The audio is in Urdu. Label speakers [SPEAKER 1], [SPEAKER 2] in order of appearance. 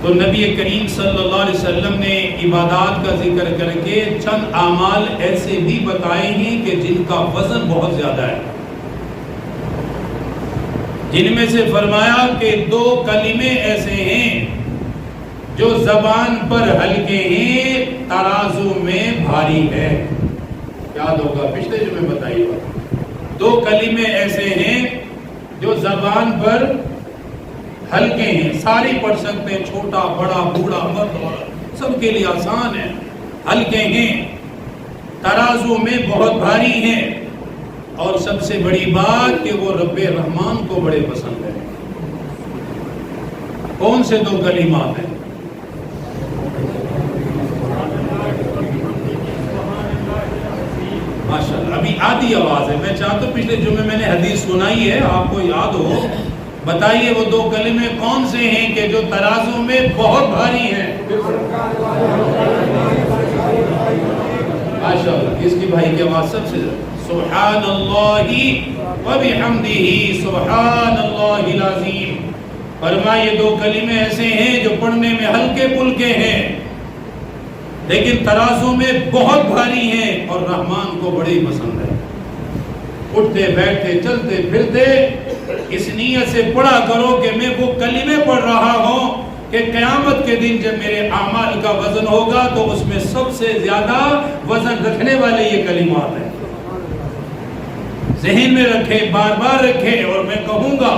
[SPEAKER 1] تو نبی کریم صلی اللہ علیہ وسلم نے عبادات کا ذکر کر کے چند اعمال ایسے بھی بتائے ہیں کہ جن کا وزن بہت زیادہ ہے، جن میں سے فرمایا کہ 2 کلمے ایسے ہیں جو زبان پر ہلکے ہیں، ترازو میں بھاری ہے۔ یاد ہوگا پچھلے جو میں بتائی بات، 2 کلمے ایسے ہیں جو زبان پر ہلکے ہیں، ساری پڑھ سکتے ہیں، چھوٹا بڑا بوڑھا مرد عورت سب کے لیے آسان ہے، ہلکے ہیں، ترازو میں بہت بھاری ہیں، اور سب سے بڑی بات کہ وہ رب رحمان کو بڑے پسند ہیں۔ کون سے 2 کلمات ہیں؟ ماشاءاللہ ابھی آدھی آواز ہے، میں چاہتا ہوں پچھلے جمعے میں نے حدیث سنائی ہے، آپ کو یاد ہو، بتائیے وہ 2 کلمے کون سے ہیں کہ جو ترازو میں بہت بھاری ہیں؟ ماشاءاللہ کس کی بھائی کی آواز سب سے زیادہ؟ سبحان اللہ و بحمدہ سبحان اللہ العظیم۔ فرمائے 2 کلمے ایسے ہیں جو پڑھنے میں ہلکے پھلکے ہیں لیکن ترازو میں بہت بھاری ہیں اور رحمان کو بڑے پسند ہے۔ اٹھتے بیٹھتے چلتے پھرتے اس نیت سے پڑھا کرو کہ میں وہ کلمے پڑھ رہا ہوں کہ قیامت کے دن جب میرے اعمال کا وزن ہوگا تو اس میں سب سے زیادہ وزن رکھنے والے یہ کلمات ہیں۔ ذہن میں رکھے، بار بار رکھے، اور میں کہوں گا